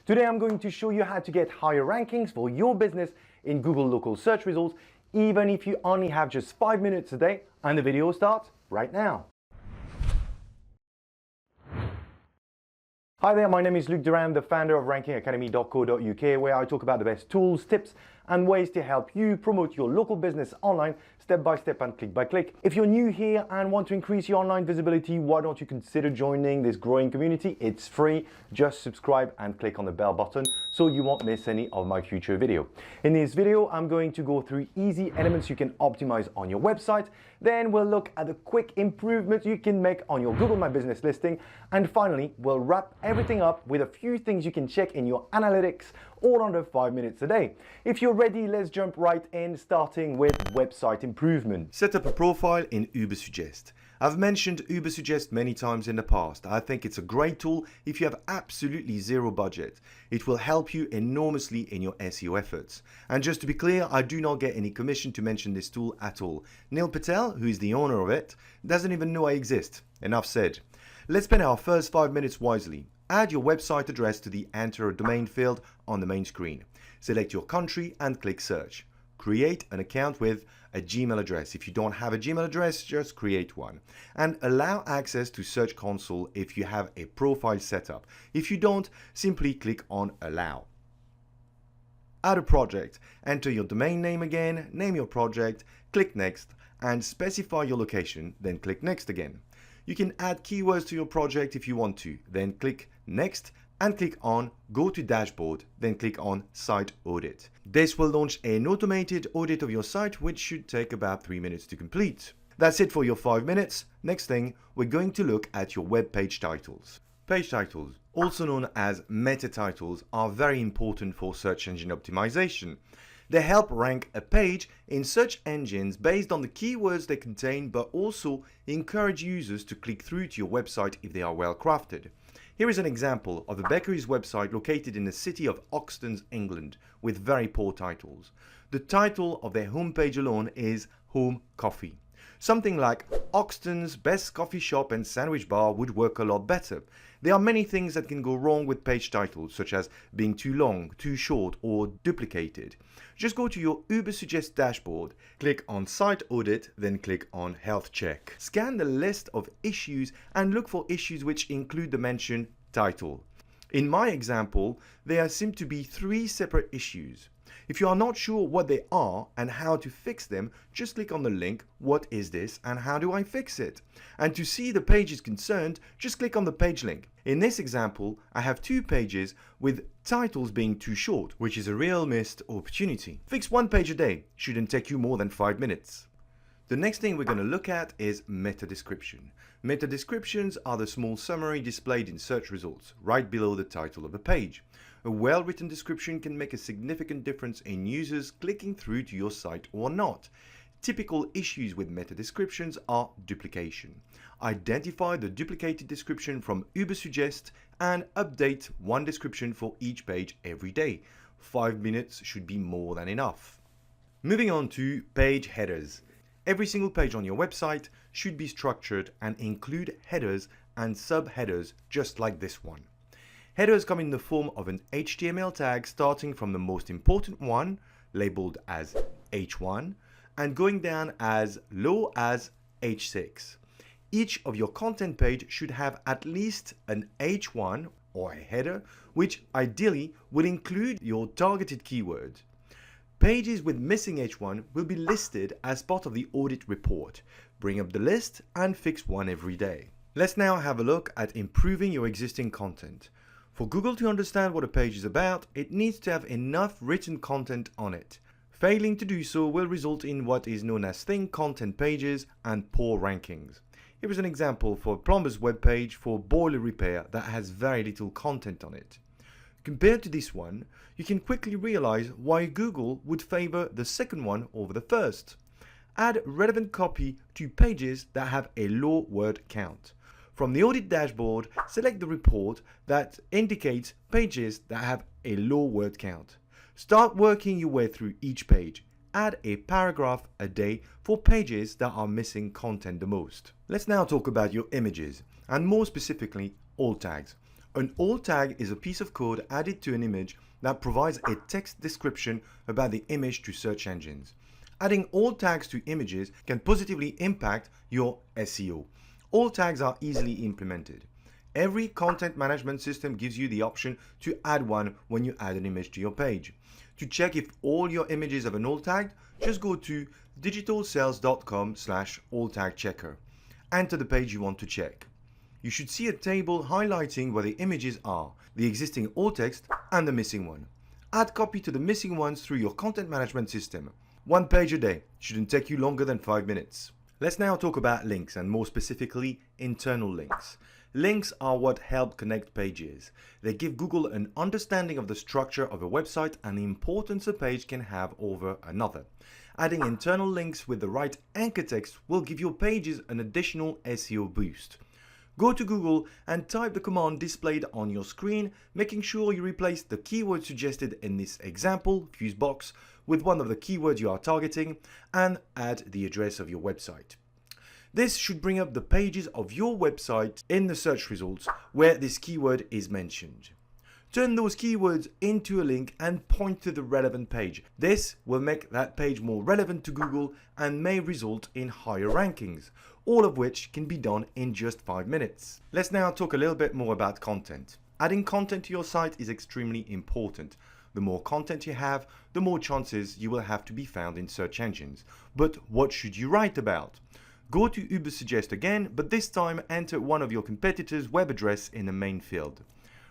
Today I'm going to show you how to get higher rankings for your business in Google local search results, even if you only have just 5 minutes a day, and the video starts right now. Hi there, my name is Luc Durand, the founder of rankingacademy.co.uk, where I talk about the best tools, tips, and ways to help you promote your local business online step by step and click by click. If you're new here and want to increase your online visibility, why don't you consider joining this growing community? It's free. Just subscribe and click on the bell button so you won't miss any of my future video. In this video, I'm going to go through easy elements you can optimize on your website. Then we'll look at the quick improvements you can make on your Google My Business listing. And finally, we'll wrap everything up with a few things you can check in your analytics all under 5 minutes a day. If you're ready, let's jump right in, starting with website improvement. Set up a profile in Ubersuggest. I've mentioned Ubersuggest many times in the past. I think it's a great tool if you have absolutely zero budget. It will help you enormously in your SEO efforts. And just to be clear, I do not get any commission to mention this tool at all. Neil Patel, who is the owner of it, doesn't even know I exist. Enough said. Let's spend our first 5 minutes wisely. Add your website address to the Enter a Domain field on the main screen. Select your country and click Search. Create an account with a Gmail address. If you don't have a Gmail address, just create one. And allow access to Search Console if you have a profile set up. If you don't, simply click on Allow. Add a project. Enter your domain name again, name your project, click Next, and specify your location, then click Next again. You can add keywords to your project if you want to, then click Next and click on Go to Dashboard, then click on Site Audit. This will launch an automated audit of your site, which should take about 3 minutes to complete. That's it for your 5 minutes. Next thing, we're going to look at your web page titles. Page titles, also known as meta titles, are very important for search engine optimization. They help rank a page in search engines based on the keywords they contain, but also encourage users to click through to your website if they are well crafted. Here is an example of a bakery's website located in the city of Oxton, England, with very poor titles. The title of their homepage alone is Home Coffee. Something like Oxton's best coffee shop and sandwich bar would work a lot better. There are many things that can go wrong with page titles, such as being too long, too short, or duplicated. Just go to your Ubersuggest dashboard, click on Site Audit, then click on Health Check. Scan the list of issues and look for issues which include the mention title. In my example, there seem to be 3 separate issues. If you are not sure what they are and how to fix them, just click on the link, what is this and how do I fix it? And to see the pages concerned, just click on the page link. In this example, I have 2 pages with titles being too short, which is a real missed opportunity. Fix 1 page a day, shouldn't take you more than 5 minutes. The next thing we're going to look at is meta description. Meta descriptions are the small summary displayed in search results, right below the title of a page. A well-written description can make a significant difference in users clicking through to your site or not. Typical issues with meta descriptions are duplication. Identify the duplicated description from Ubersuggest and update 1 description for each page every day. 5 minutes should be more than enough. Moving on to page headers. Every single page on your website should be structured and include headers and subheaders just like this one. Headers come in the form of an HTML tag starting from the most important one, labeled as H1, and going down as low as H6. Each of your content page should have at least an H1 or a header, which ideally will include your targeted keyword. Pages with missing H1 will be listed as part of the audit report. Bring up the list and fix 1 every day. Let's now have a look at improving your existing content. For Google to understand what a page is about, it needs to have enough written content on it. Failing to do so will result in what is known as thin content pages and poor rankings. Here is an example for a plumber's web page for boiler repair that has very little content on it. Compared to this one, you can quickly realize why Google would favor the second one over the first. Add relevant copy to pages that have a low word count. From the audit dashboard, select the report that indicates pages that have a low word count. Start working your way through each page. Add a paragraph a day for pages that are missing content the most. Let's now talk about your images, and more specifically, alt tags. An alt tag is a piece of code added to an image that provides a text description about the image to search engines. Adding alt tags to images can positively impact your SEO. Alt tags are easily implemented. Every content management system gives you the option to add one when you add an image to your page. To check if all your images have an alt tag, just go to digitalsales.com/alt tag checker. Enter the page you want to check. You should see a table highlighting where the images are, the existing alt text and the missing one. Add copy to the missing ones through your content management system. One page a day shouldn't take you longer than 5 minutes. Let's now talk about links, and more specifically, internal links. Links are what help connect pages. They give Google an understanding of the structure of a website and the importance a page can have over another. Adding internal links with the right anchor text will give your pages an additional SEO boost. Go to Google and type the command displayed on your screen, making sure you replace the keyword suggested in this example, fuse box, with one of the keywords you are targeting, and add the address of your website. This should bring up the pages of your website in the search results where this keyword is mentioned. Turn those keywords into a link and point to the relevant page. This will make that page more relevant to Google and may result in higher rankings, all of which can be done in just 5 minutes. Let's now talk a little bit more about content. Adding content to your site is extremely important. The more content you have, the more chances you will have to be found in search engines. But what should you write about? Go to Ubersuggest again, but this time enter one of your competitors' web address in the main field.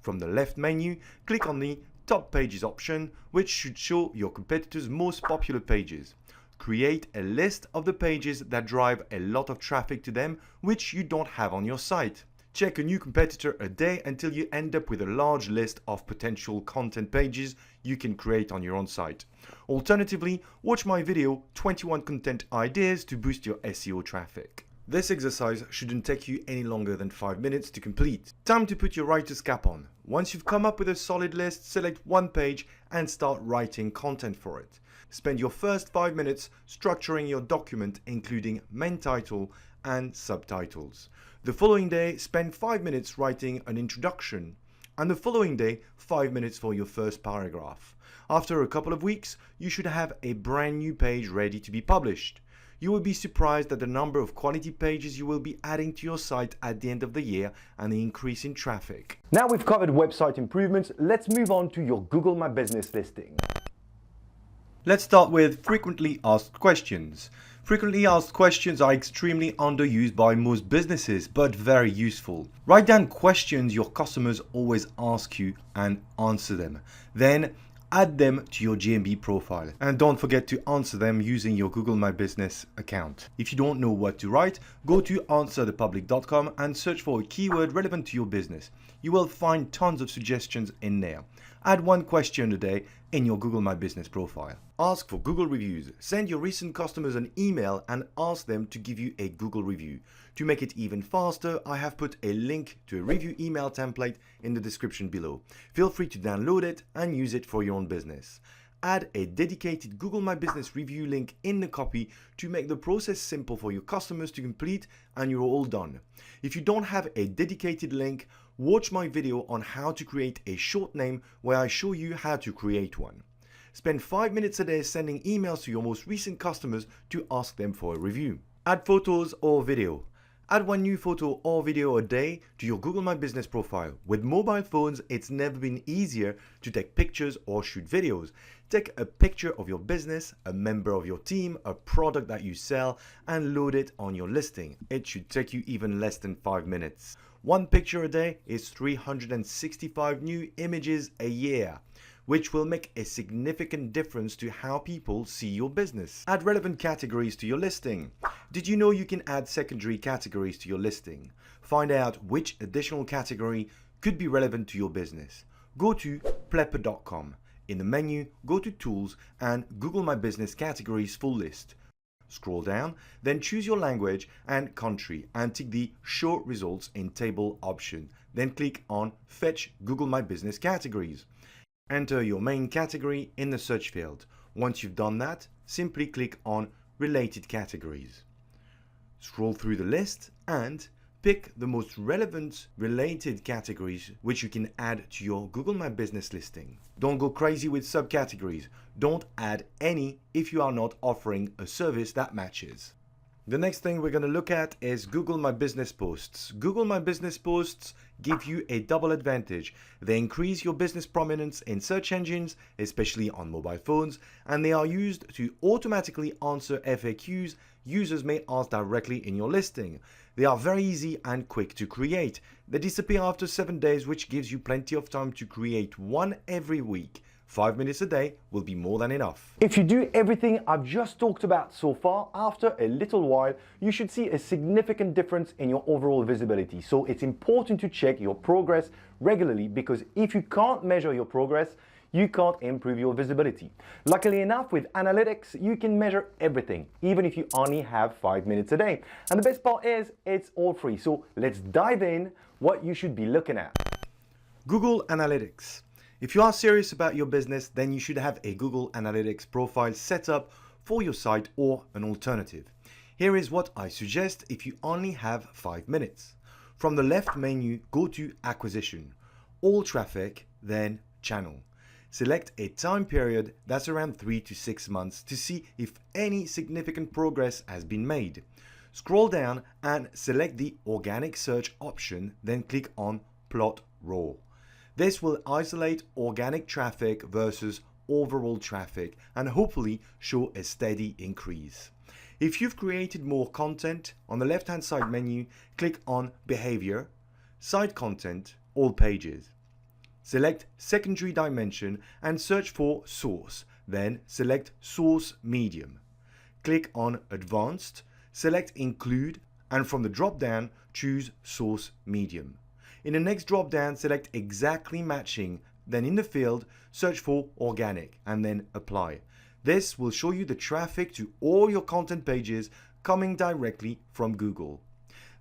From the left menu, click on the Top Pages option, which should show your competitors' most popular pages. Create a list of the pages that drive a lot of traffic to them, which you don't have on your site. Check a new competitor a day until you end up with a large list of potential content pages you can create on your own site. Alternatively, watch my video 21 content ideas to boost your SEO traffic. This exercise shouldn't take you any longer than 5 minutes to complete. Time to put your writer's cap on. Once you've come up with a solid list, select one page and start writing content for it. Spend your first 5 minutes structuring your document, including main title and subtitles. The following day, spend 5 minutes writing an introduction, and the following day, 5 minutes for your first paragraph. After a couple of weeks, you should have a brand new page ready to be published. You will be surprised at the number of quality pages you will be adding to your site at the end of the year and the increase in traffic. Now we've covered website improvements, let's move on to your Google My Business listing. Let's start with frequently asked questions. Frequently asked questions are extremely underused by most businesses, but very useful. Write down questions your customers always ask you and answer them. Then add them to your GMB profile. And don't forget to answer them using your Google My Business account. If you don't know what to write, go to answerthepublic.com and search for a keyword relevant to your business. You will find tons of suggestions in there. Add one question a day in your Google My Business profile. Ask for Google reviews. Send your recent customers an email and ask them to give you a Google review. To make it even faster, I have put a link to a review email template in the description below. Feel free to download it and use it for your own business. Add a dedicated Google My Business review link in the copy to make the process simple for your customers to complete, and you're all done. If you don't have a dedicated link, watch my video on how to create a short name where I show you how to create one. Spend 5 minutes a day sending emails to your most recent customers to ask them for a review. Add photos or video. Add one new photo or video a day to your Google My Business profile. With mobile phones, it's never been easier to take pictures or shoot videos. Take a picture of your business, a member of your team, a product that you sell, and load it on your listing. It should take you even less than 5 minutes. One picture a day is 365 new images a year, which will make a significant difference to how people see your business. Add relevant categories to your listing. Did you know you can add secondary categories to your listing? Find out which additional category could be relevant to your business. Go to plepper.com. In the menu, go to Tools and Google My Business Categories Full List. Scroll down, then choose your language and country and tick the Show Results in Table option. Then click on Fetch Google My Business Categories. Enter your main category in the search field. Once you've done that, simply click on Related Categories. Scroll through the list and pick the most relevant related categories which you can add to your Google My Business listing. Don't go crazy with subcategories. Don't add any if you are not offering a service that matches. The next thing we're going to look at is Google My Business posts. Google My Business posts give you a double advantage. They increase your business prominence in search engines, especially on mobile phones, and they are used to automatically answer FAQs users may ask directly in your listing. They are very easy and quick to create. They disappear after 7 days, which gives you plenty of time to create one every week. 5 minutes a day will be more than enough. If you do everything I've just talked about so far, after a little while, you should see a significant difference in your overall visibility. So it's important to check your progress regularly, because if you can't measure your progress, you can't improve your visibility. Luckily enough, with analytics, you can measure everything, even if you only have 5 minutes a day. And the best part is, it's all free. So let's dive in what you should be looking at. Google Analytics. If you are serious about your business, then you should have a Google Analytics profile set up for your site or an alternative. Here is what I suggest if you only have 5 minutes. From the left menu, go to Acquisition, All Traffic, then Channel. Select a time period that's around 3 to 6 months to see if any significant progress has been made. Scroll down and select the Organic Search option, then click on Plot Raw. This will isolate organic traffic versus overall traffic and hopefully show a steady increase. If you've created more content, on the left-hand side menu, click on Behavior, Site Content, All Pages. Select Secondary Dimension and search for Source, then select Source Medium. Click on Advanced, select Include, and from the drop-down, choose Source Medium. In the next drop-down, select Exactly Matching, then in the field, search for Organic, and then Apply. This will show you the traffic to all your content pages coming directly from Google.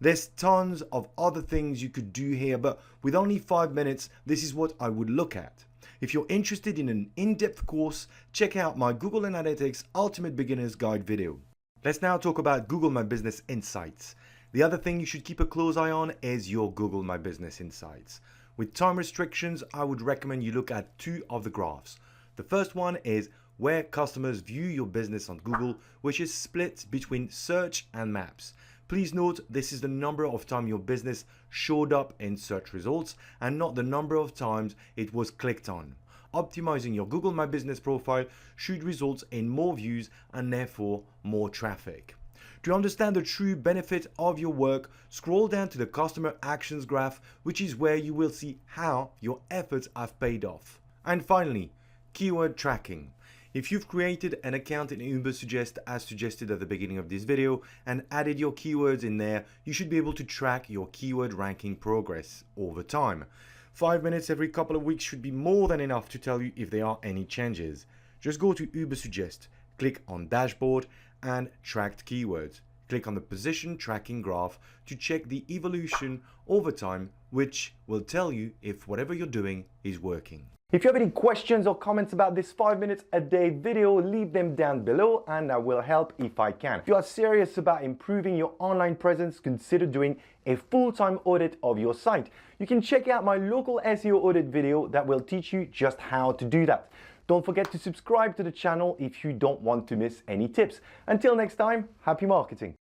There's tons of other things you could do here, but with only 5 minutes, this is what I would look at. If you're interested in an in-depth course, check out my Google Analytics Ultimate Beginner's Guide video. Let's now talk about Google My Business Insights. The other thing you should keep a close eye on is your Google My Business Insights. With time restrictions, I would recommend you look at 2 of the graphs. The first one is where customers view your business on Google, which is split between search and maps. Please note this is the number of times your business showed up in search results and not the number of times it was clicked on. Optimizing your Google My Business profile should result in more views and therefore more traffic. To understand the true benefit of your work, scroll down to the Customer Actions graph, which is where you will see how your efforts have paid off. And finally, keyword tracking. If you've created an account in Ubersuggest as suggested at the beginning of this video and added your keywords in there, you should be able to track your keyword ranking progress over time. 5 minutes every couple of weeks should be more than enough to tell you if there are any changes. Just go to Ubersuggest, click on Dashboard and Tracked Keywords. Click on the Position Tracking graph to check the evolution over time, which will tell you if whatever you're doing is working. If you have any questions or comments about this 5 minutes a day video, leave them down below and I will help if I can. If you are serious about improving your online presence, consider doing a full-time audit of your site. You can check out my local SEO audit video that will teach you just how to do that. Don't forget to subscribe to the channel if you don't want to miss any tips. Until next time, happy marketing.